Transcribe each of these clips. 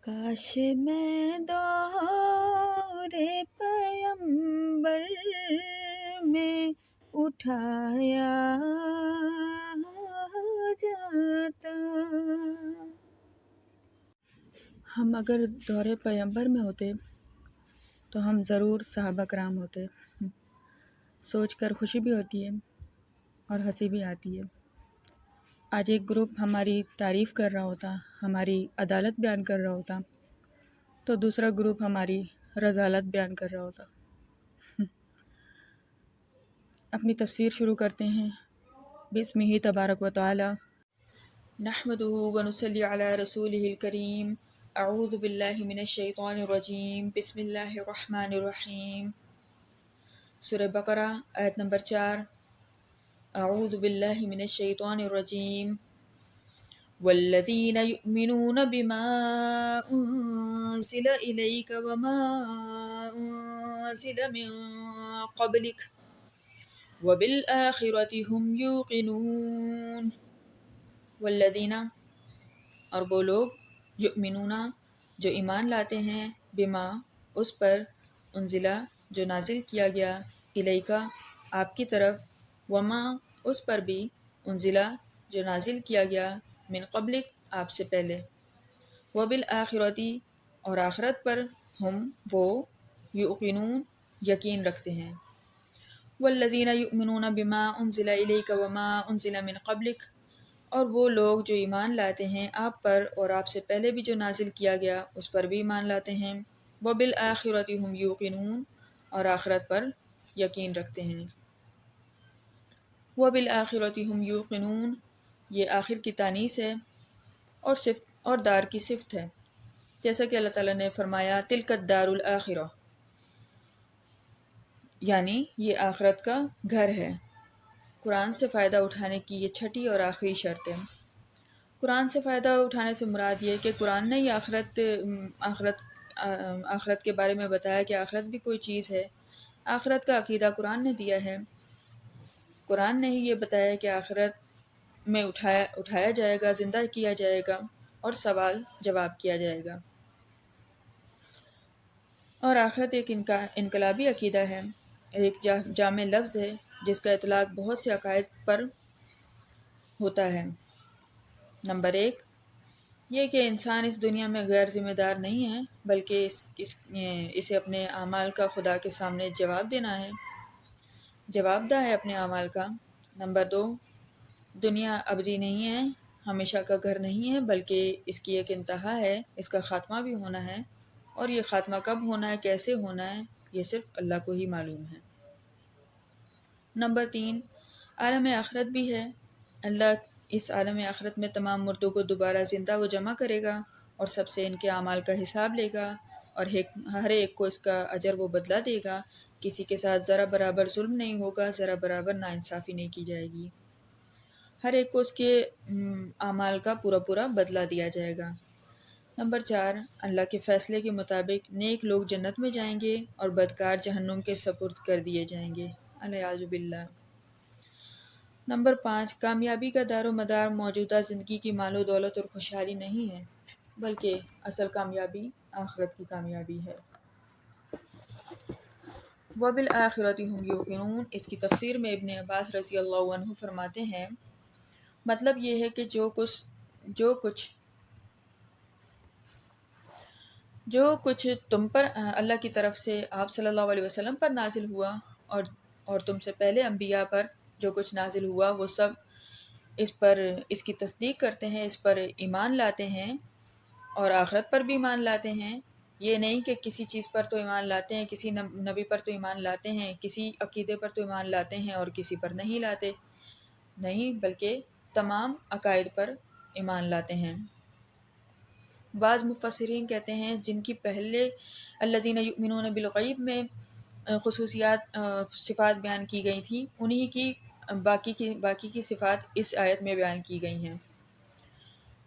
کاش میں دور پیمبر میں اٹھایا جاتا۔ ہم اگر دور پیمبر میں ہوتے تو ہم ضرور صحابہ کرام ہوتے۔ سوچ کر خوشی بھی ہوتی ہے اور ہنسی بھی آتی ہے۔ آج ایک گروپ ہماری تعریف کر رہا ہوتا، ہماری عدالت بیان کر رہا ہوتا، تو دوسرا گروپ ہماری رذالت بیان کر رہا ہوتا۔ اپنی تفسیر شروع کرتے ہیں بسمہ تبارک و تعالی۔ نحمدہ ونصلی علی رسولہ الکریم۔ اعوذ باللہ من الشیطان الرجیم۔ بسم اللہ الرحمن الرحیم۔ سورہ بقرہ آیت نمبر 4۔ اعوذ باللہ من الشیطان الرجیم۔ والذین یؤمنون بما انزل الیک وما انزل من قبلک وبالآخرۃ ھم یوقنون۔ والذین، اور وہ لوگ، یؤمنون، جو ایمان لاتے ہیں، بما، اس پر، انزلہ، جو نازل کیا گیا، الیکا، آپ کی طرف، وما، اس پر بھی، انزلہ، جو نازل کیا گیا، من قبلک، آپ سے پہلے، وبالآخرۃ، اور آخرت پر، ہم، وہ، یوقنون، یقین رکھتے ہیں۔ والذین یؤمنون بما انزل الیک وما انزل من قبلک، اور وہ لوگ جو ایمان لاتے ہیں آپ پر اور آپ سے پہلے بھی جو نازل کیا گیا اس پر بھی ایمان لاتے ہیں، وبالآخرۃ ھم یوقنون، اور آخرت پر یقین رکھتے ہیں۔ وبالآخرۃ ھم یوقنون، یہ آخر کی تانیث ہے اور دار کی صفت ہے، جیسا کہ اللہ تعالیٰ نے فرمایا تلک الدار الآخرہ، یعنی یہ آخرت کا گھر ہے۔ قرآن سے فائدہ اٹھانے کی یہ چھٹی اور آخری شرط ہے۔ قرآن سے فائدہ اٹھانے سے مراد یہ کہ قرآن نے ہی آخرت کے بارے میں بتایا کہ آخرت بھی کوئی چیز ہے۔ آخرت کا عقیدہ قرآن نے دیا ہے۔ قرآن نے ہی یہ بتایا کہ آخرت میں اٹھایا جائے گا، زندہ کیا جائے گا اور سوال جواب کیا جائے گا۔ اور آخرت ایک انقلابی عقیدہ ہے، ایک جامع لفظ ہے جس کا اطلاق بہت سے عقائد پر ہوتا ہے۔ نمبر 1، یہ کہ انسان اس دنیا میں غیر ذمہ دار نہیں ہے، بلکہ اسے اپنے اعمال کا خدا کے سامنے جواب دینا ہے، جواب دہ ہے اپنے اعمال کا۔ نمبر 2، دنیا ابدی نہیں ہے، ہمیشہ کا گھر نہیں ہے، بلکہ اس کی ایک انتہا ہے، اس کا خاتمہ بھی ہونا ہے، اور یہ خاتمہ کب ہونا ہے، کیسے ہونا ہے، یہ صرف اللہ کو ہی معلوم ہے۔ نمبر 3، عالم آخرت بھی ہے، اللہ اس عالم آخرت میں تمام مردوں کو دوبارہ زندہ و جمع کرے گا اور سب سے ان کے اعمال کا حساب لے گا، اور ہر ایک کو اس کا اجر و بدلہ دے گا، کسی کے ساتھ ذرا برابر ظلم نہیں ہوگا، ذرا برابر ناانصافی نہیں کی جائے گی، ہر ایک کو اس کے اعمال کا پورا بدلہ دیا جائے گا۔ نمبر 4، اللہ کے فیصلے کے مطابق نیک لوگ جنت میں جائیں گے اور بدکار جہنم کے سپرد کر دیے جائیں گے، العیاذ باللہ۔ نمبر 5، کامیابی کا دار و مدار موجودہ زندگی کی مال و دولت اور خوشحالی نہیں ہے، بلکہ اصل کامیابی آخرت کی کامیابی ہے۔ وبالآخرۃ ھم یوقنون، اس کی تفسیر میں ابن عباس رضی اللہ عنہ فرماتے ہیں، مطلب یہ ہے کہ جو کچھ تم پر اللہ کی طرف سے آپ صلی اللہ علیہ وسلم پر نازل ہوا اور تم سے پہلے انبیاء پر جو کچھ نازل ہوا، وہ سب اس کی تصدیق کرتے ہیں، اس پر ایمان لاتے ہیں اور آخرت پر بھی ایمان لاتے ہیں۔ یہ نہیں کہ کسی چیز پر تو ایمان لاتے ہیں، کسی نبی پر تو ایمان لاتے ہیں، کسی عقیدے پر تو ایمان لاتے ہیں اور کسی پر نہیں لاتے، نہیں، بلکہ تمام عقائد پر ایمان لاتے ہیں۔ بعض مفسرین کہتے ہیں جن کی پہلے الذین یؤمنون بالغیب میں صفات بیان کی گئی تھیں، انہی کی باقی کی صفات اس آیت میں بیان کی گئی ہیں،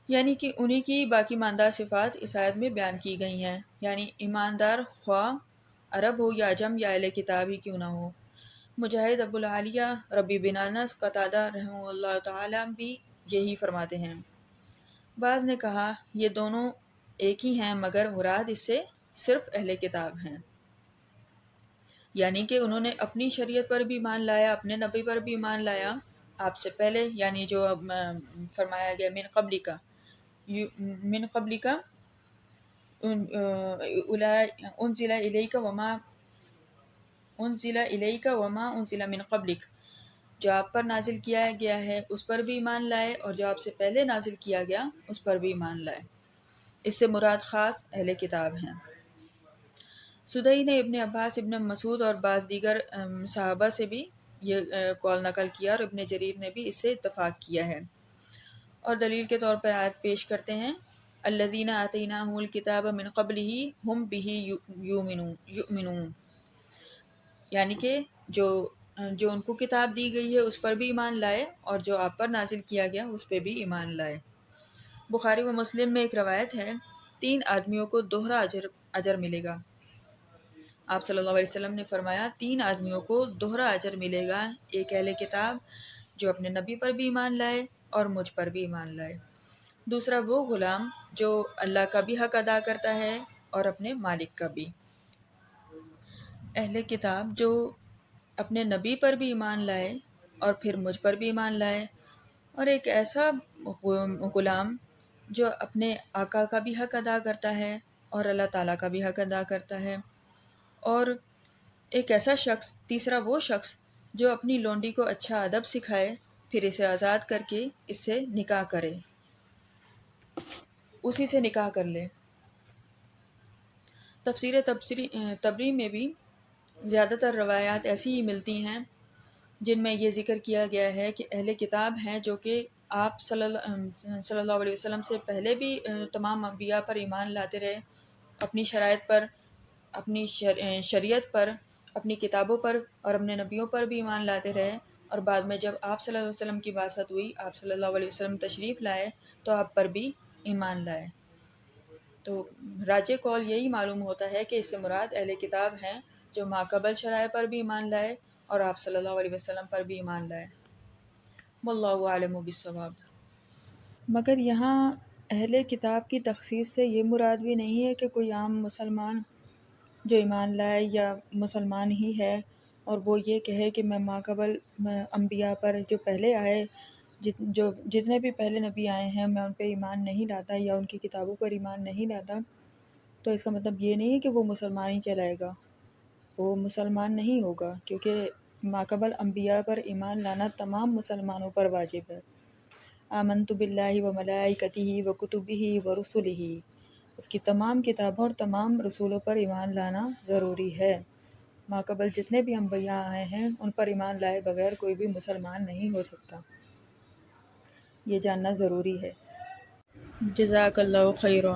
یعنی کہ انہی کی باقی ماندار صفات اس آیت میں بیان کی گئی ہیں، یعنی ایماندار خواہ عرب ہو یا عجم یا اہل کتاب ہی کیوں نہ ہو۔ مجاہد، ابو العالیہ، ربیع بن انس، قتادہ رحمہ اللہ تعالیٰ بھی یہی فرماتے ہیں۔ بعض نے کہا یہ دونوں ایک ہی ہیں مگر مراد اس سے صرف اہل کتاب ہیں، یعنی کہ انہوں نے اپنی شریعت پر بھی ایمان لایا، اپنے نبی پر بھی ایمان لایا آپ سے پہلے، یعنی جو اب فرمایا گیا من قبل کا، من قبل کا انزل الیک وما انزل الیک وما انزل من قبلک، جو آپ پر نازل کیا گیا ہے اس پر بھی ایمان لائے اور جو آپ سے پہلے نازل کیا گیا اس پر بھی ایمان لائے۔ اس سے مراد خاص اہل کتاب ہیں۔ سدئی نے ابن عباس، ابن مسعود اور بعض دیگر صحابہ سے بھی یہ قول نقل کیا اور ابن جریر نے بھی اس سے اتفاق کیا ہے، اور دلیل کے طور پر آیت پیش کرتے ہیں الذین آتیناہم الکتاب من قبلہ ہم بہ یؤمنون، یعنی کہ جو ان کو کتاب دی گئی ہے اس پر بھی ایمان لائے اور جو آپ پر نازل کیا گیا اس پہ بھی ایمان لائے۔ بخاری و مسلم میں ایک روایت ہے 3 آدمیوں کو دوہرا اجر ملے گا۔ آپ صلی اللہ علیہ وسلم نے فرمایا 3 آدمیوں کو دوہرا اجر ملے گا، ایک اہل کتاب جو اپنے نبی پر بھی ایمان لائے اور مجھ پر بھی ایمان لائے، دوسرا وہ غلام جو اللہ کا بھی حق ادا کرتا ہے اور اپنے مالک کا بھی۔ اہل کتاب جو اپنے نبی پر بھی ایمان لائے اور پھر مجھ پر بھی ایمان لائے، اور ایک ایسا غلام جو اپنے آقا کا بھی حق ادا کرتا ہے اور اللہ تعالیٰ کا بھی حق ادا کرتا ہے، اور ایک ایسا شخص، تیسرا وہ شخص جو اپنی لونڈی کو اچھا ادب سکھائے پھر اسے آزاد کر کے اس سے نکاح کرے، اسی سے نکاح کر لے۔ تفسیر تبری میں بھی زیادہ تر روایات ایسی ہی ملتی ہیں جن میں یہ ذکر کیا گیا ہے کہ اہل کتاب ہیں جو کہ آپ صلی اللہ علیہ وسلم سے پہلے بھی تمام انبیاء پر ایمان لاتے رہے، اپنی شرائط پر، اپنی شریعت پر، اپنی کتابوں پر اور اپنے نبیوں پر بھی ایمان لاتے رہے، اور بعد میں جب آپ صلی اللہ علیہ وسلم کی بعثت ہوئی، آپ صلی اللہ علیہ وسلم تشریف لائے تو آپ پر بھی ایمان لائے۔ تو راجح قول یہی معلوم ہوتا ہے کہ اس سے مراد اہل کتاب ہیں جو ماقبل شرائع پر بھی ایمان لائے اور آپ صلی اللہ علیہ وسلم پر بھی ایمان لائے۔ واللہ عالم بالصواب۔ مگر یہاں اہل کتاب کی تخصیص سے یہ مراد بھی نہیں ہے کہ کوئی عام مسلمان جو ایمان لائے یا مسلمان ہی ہے اور وہ یہ کہے کہ میں ماقبل انبیاء پر جو پہلے آئے، جو جتنے بھی پہلے نبی آئے ہیں میں ان پہ ایمان نہیں لاتا یا ان کی کتابوں پر ایمان نہیں لاتا، تو اس کا مطلب یہ نہیں ہے کہ وہ مسلمان ہی کہلائے گا، وہ مسلمان نہیں ہوگا، کیونکہ ماقبل انبیاء پر ایمان لانا تمام مسلمانوں پر واجب ہے۔ آمنت باللہ و ملائکتہ و کتبہ و رسلہ، اس کی تمام کتابوں اور تمام رسولوں پر ایمان لانا ضروری ہے۔ ماقبل جتنے بھی انبیاء آئے ہیں ان پر ایمان لائے بغیر کوئی بھی مسلمان نہیں ہو سکتا، یہ جاننا ضروری ہے۔ جزاک اللہ خیرا۔